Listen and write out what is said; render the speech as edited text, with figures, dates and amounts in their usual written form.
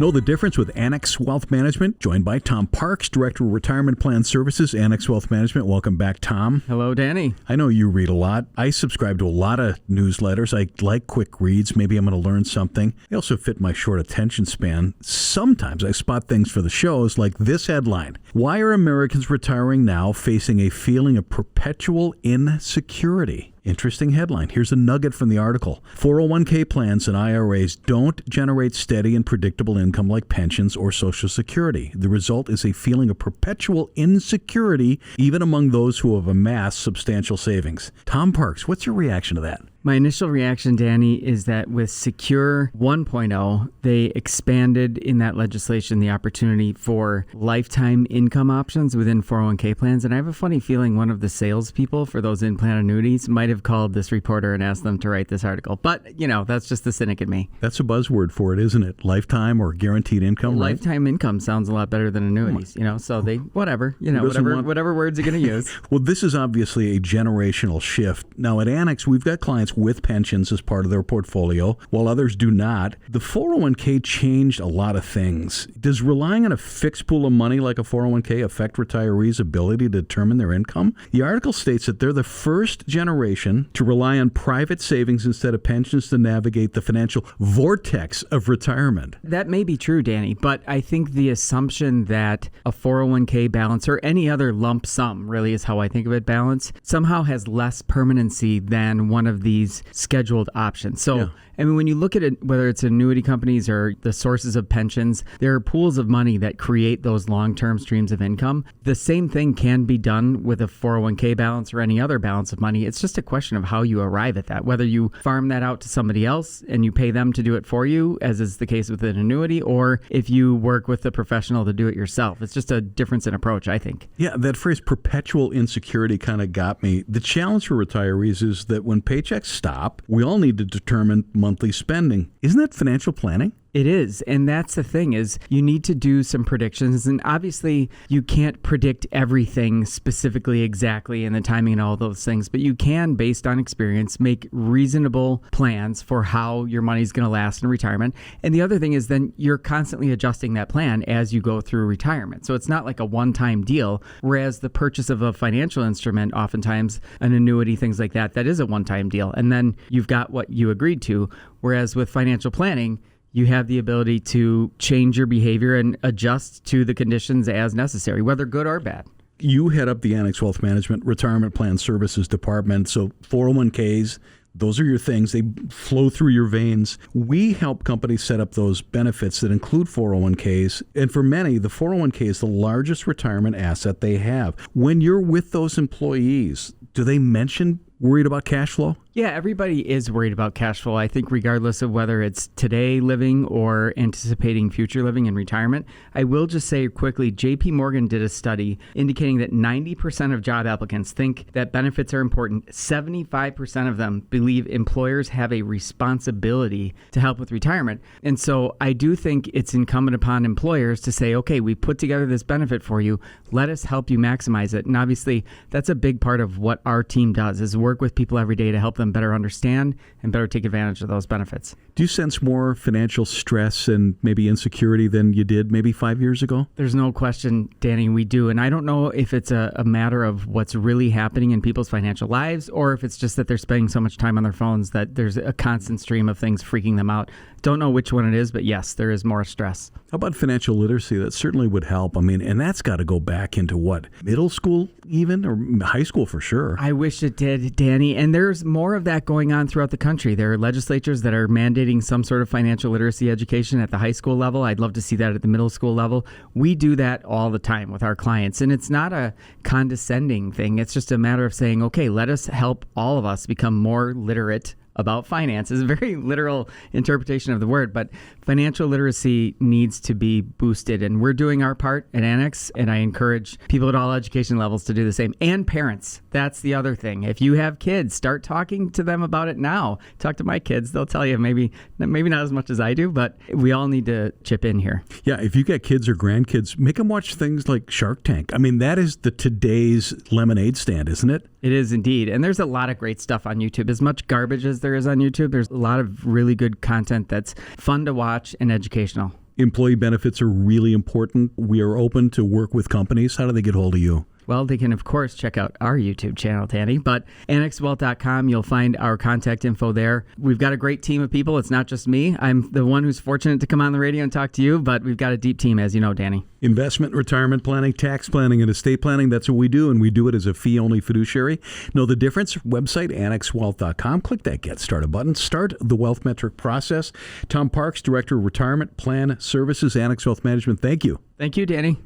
Know the difference with Annex Wealth Management? Joined by Tom Parks, Director of Retirement Plan Services, Annex Wealth Management. Welcome back, Tom. Hello, Danny. I know you read a lot. I subscribe to a lot of newsletters. I like quick reads. Maybe I'm going to learn something. They also fit my short attention span. Sometimes I spot things for the shows like this headline. Why are Americans retiring now facing a feeling of perpetual insecurity? Interesting headline. Here's a nugget from the article. 401k plans and IRAs don't generate steady and predictable income like pensions or Social Security. The result is a feeling of perpetual insecurity even among those who have amassed substantial savings. Tom Parks, what's your reaction to that? My initial reaction, Danny, is that with Secure 1.0, they expanded in that legislation the opportunity for lifetime income options within 401k plans. And I have a funny feeling one of the salespeople for those in-plan annuities might have called this reporter and asked them to write this article. But, that's just the cynic in me. That's a buzzword for it, isn't it? Lifetime or guaranteed income, right? Lifetime income sounds a lot better than annuities, so they, whatever words you're going to use. Well, this is obviously a generational shift. Now, at Annex, we've got clients with pensions as part of their portfolio, while others do not. The 401k changed a lot of things. Does relying on a fixed pool of money like a 401k affect retirees' ability to determine their income? The article states that they're the first generation to rely on private savings instead of pensions to navigate the financial vortex of retirement. That may be true, Danny, but I think the assumption that a 401k balance or any other lump sum, really is how I think of it, balance, somehow has less permanency than one of these scheduled options. So, yeah. I mean, when you look at it, whether it's annuity companies or the sources of pensions, there are pools of money that create those long-term streams of income. The same thing can be done with a 401k balance or any other balance of money. It's just a question of how you arrive at that, whether you farm that out to somebody else and you pay them to do it for you, as is the case with an annuity, or if you work with a professional to do it yourself. It's just a difference in approach, I think. Yeah, that phrase perpetual insecurity kind of got me. The challenge for retirees is that when paychecks stop, we all need to determine monthly spending. Isn't that financial planning? It is. And that's the thing, is you need to do some predictions. And obviously you can't predict everything specifically, exactly, and the timing and all those things, but you can, based on experience, make reasonable plans for how your money's going to last in retirement. And the other thing is then you're constantly adjusting that plan as you go through retirement. So it's not like a one-time deal, whereas the purchase of a financial instrument, oftentimes an annuity, things like that, that is a one-time deal. And then you've got what you agreed to. Whereas with financial planning, you have the ability to change your behavior and adjust to the conditions as necessary, whether good or bad. You head up the Annex Wealth Management Retirement Plan Services Department. So 401ks, those are your things. They flow through your veins. We help companies set up those benefits that include 401ks. And for many, the 401k is the largest retirement asset they have. When you're with those employees, do they mention worried about cash flow? Yeah, everybody is worried about cash flow. I think regardless of whether it's today living or anticipating future living in retirement. I will just say quickly, JP Morgan did a study indicating that 90% of job applicants think that benefits are important. 75% of them believe employers have a responsibility to help with retirement. And so I do think it's incumbent upon employers to say, okay, we put together this benefit for you. Let us help you maximize it. And obviously, that's a big part of what our team does, is work with people every day to help them better understand and better take advantage of those benefits. Do you sense more financial stress and maybe insecurity than you did maybe 5 years ago? There's no question, Danny, we do. And I don't know if it's a matter of what's really happening in people's financial lives or if it's just that they're spending so much time on their phones that there's a constant stream of things freaking them out. Don't know which one it is, but yes, there is more stress. How about financial literacy? That certainly would help. I mean, and that's got to go back into what? Middle school even, or high school for sure? I wish it did, Danny. And there's more of that going on throughout the country. There are legislatures that are mandating some sort of financial literacy education at the high school level. I'd love to see that at the middle school level. We do that all the time with our clients. And it's not a condescending thing. It's just a matter of saying, okay, let us help all of us become more literate about finance. Is a very literal interpretation of the word, but financial literacy needs to be boosted, and we're doing our part at Annex, and I encourage people at all education levels to do the same, and parents. That's the other thing. If you have kids, start talking to them about it now. Talk to my kids. They'll tell you, maybe not as much as I do, but we all need to chip in here. Yeah, if you got kids or grandkids, make them watch things like Shark Tank. I mean, that is the today's lemonade stand, isn't it? It is indeed. And there's a lot of great stuff on YouTube. As much garbage as there is on YouTube, there's a lot of really good content that's fun to watch and educational. Employee benefits are really important. We are open to work with companies. How do they get hold of you? Well, they can, of course, check out our YouTube channel, Danny, but annexwealth.com, you'll find our contact info there. We've got a great team of people. It's not just me. I'm the one who's fortunate to come on the radio and talk to you, but we've got a deep team, as you know, Danny. Investment, retirement planning, tax planning, and estate planning, that's what we do, and we do it as a fee-only fiduciary. Know the difference? Website, annexwealth.com. Click that Get Started button. Start the wealth metric process. Tom Parks, Director of Retirement Plan Services, Annex Wealth Management, thank you. Thank you, Danny.